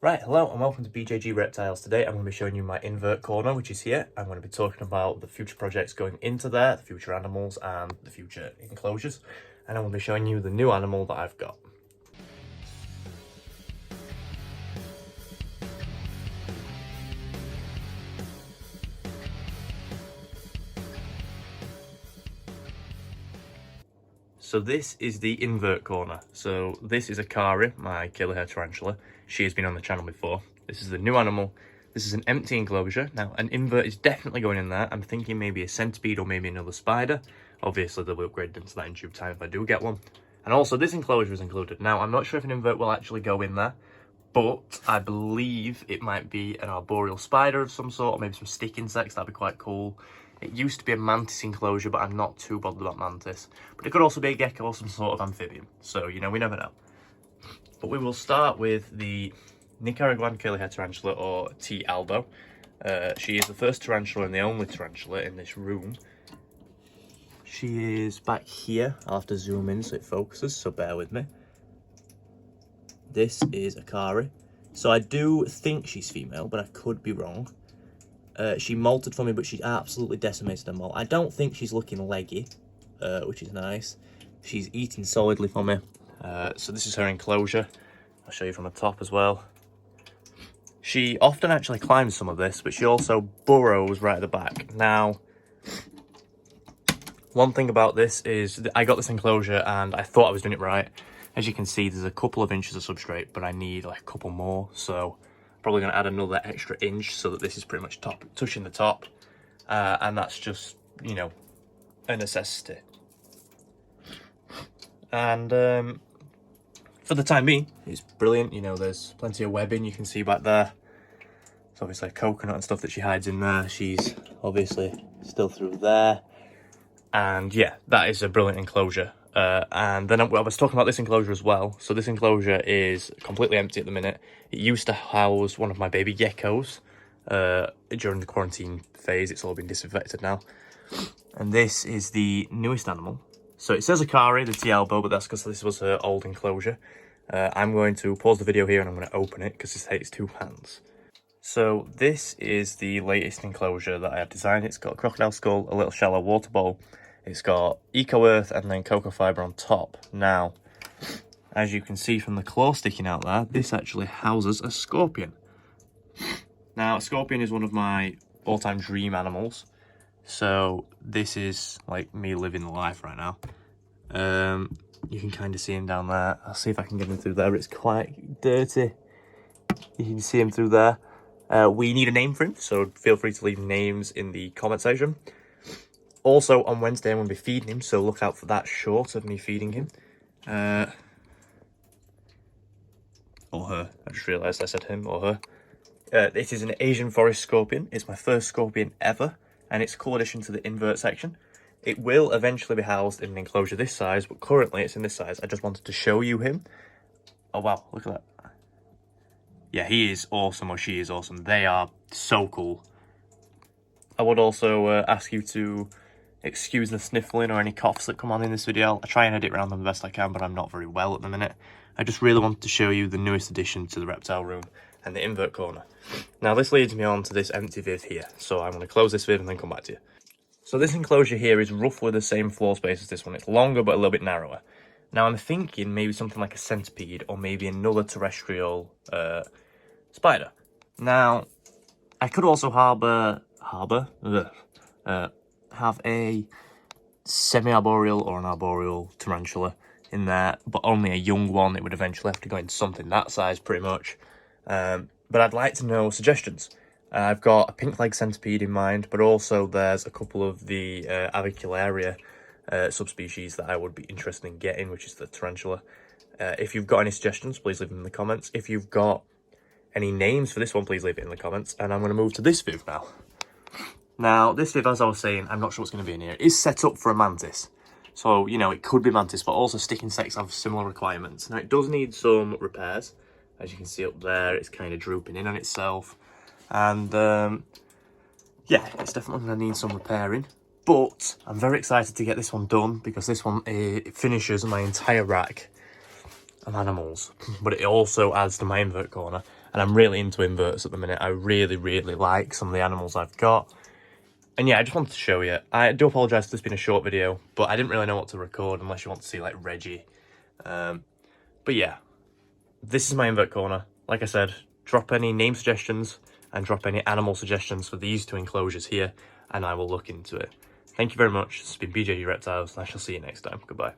Right, hello and welcome to BJG Reptiles. Today I'm going to be showing you my invert corner, which is here. I'm going to be talking about the future projects going into there, the future animals and the future enclosures. And I'm going to be showing you the new animal that I've got. So this is the invert corner. So this is Akari, my killer hair tarantula. She has been on the channel before. This is the new animal. This is an empty enclosure. Now, an invert is definitely going in there. I'm thinking maybe a centipede or maybe another spider. Obviously, they'll be upgraded into that in due time if I do get one. And also, this enclosure is included. Now, I'm not sure if an invert will actually go in there, but I believe it might be an arboreal spider of some sort, or maybe some stick insects. That'd be quite cool. It used to be a mantis enclosure, but I'm not too bothered about mantis. But it could also be a gecko or some sort of amphibian. So, you know, we never know. But we will start with the Nicaraguan curly hair tarantula, or T. albo. She is the first tarantula and the only tarantula in this room. She is back here. I'll have to zoom in so it focuses, so bear with me. This is Akari. So I do think she's female, but I could be wrong. She molted for me, but she absolutely decimated her molt. I don't think she's looking leggy, which is nice. She's eating solidly for me. So this is her enclosure. I'll show you from the top as well. She often actually climbs some of this, but she also burrows right at the back. Now, one thing about this is I got this enclosure and I thought I was doing it right. As you can see, there's a couple of inches of substrate, but I need like a couple more. So I'm probably going to add another extra inch so that this is pretty much touching the top. And that's just, you know, a necessity. And for the time being, it's brilliant. You know, there's plenty of webbing you can see back there. It's obviously a coconut and stuff that she hides in there. She's obviously still through there. And yeah, that is a brilliant enclosure. And then I was talking about this enclosure as well. So this enclosure is completely empty at the minute. It used to house one of my baby geckos during the quarantine phase. It's all been disinfected now. And this is the newest animal. So it says Akari, the T. albo, but that's because this was her old enclosure. I'm going to pause the video here and I'm going to open it because it takes two hands. So this is the latest enclosure that I have designed. It's got a crocodile skull, a little shallow water bowl. It's got eco earth and then cocoa fibre on top. Now, as you can see from the claw sticking out there, this actually houses a scorpion. Now, a scorpion is one of my all-time dream animals. So this is like me living the life right now. You can kind of see him down there. I'll see if I can get him through there. It's quite dirty. You can see him through there. We need a name for him, so feel free to leave names in the comment section. Also, on Wednesday, I'm going to be feeding him, so look out for that short of me feeding him. Or her. I just realised I said him or her. This is an Asian forest scorpion. It's my first scorpion ever, and it's a cool addition to the invert section. It will eventually be housed in an enclosure this size, but currently it's in this size. I just wanted to show you him. Oh wow, look at that. Yeah, he is awesome, or she is awesome. They are so cool. I would also ask you to excuse the sniffling or any coughs that come on in this video. I try and edit around them the best I can, but I'm not very well at the minute. I just really wanted to show you the newest addition to the reptile room and the invert corner. Now, this leads me on to this empty viv here. So I'm going to close this viv and then come back to you. So this enclosure here is roughly the same floor space as this one. It's longer, but a little bit narrower. Now, I'm thinking maybe something like a centipede or maybe another terrestrial spider. Now, I could also have a semi-arboreal or an arboreal tarantula in there, but only a young one. It would eventually have to go in something that size, pretty much. But I'd like to know suggestions. I've got a pink leg centipede in mind, but also there's a couple of the avicularia subspecies that I would be interested in getting, which is the tarantula. If you've got any suggestions, please leave them in the comments. If you've got any names for this one, please leave it in the comments. And I'm going to move to this viv now. Now, this viv, as I was saying, I'm not sure what's going to be in here. It is set up for a mantis. So, you know, it could be mantis, but also stick insects have similar requirements. Now, it does need some repairs. As you can see up there, it's kind of drooping in on itself. And, yeah, it's definitely going to need some repairing. But I'm very excited to get this one done because this one it finishes my entire rack of animals. But it also adds to my invert corner. and I'm really into inverts at the minute. I really, really like some of the animals I've got. And yeah, I just wanted to show you. I do apologise for this being a short video, but I didn't really know what to record unless you want to see like Reggie. But yeah, this is my invert corner. Like I said, drop any name suggestions and drop any animal suggestions for these two enclosures here, and I will look into it. Thank you very much. This has been BJG Reptiles, and I shall see you next time. Goodbye.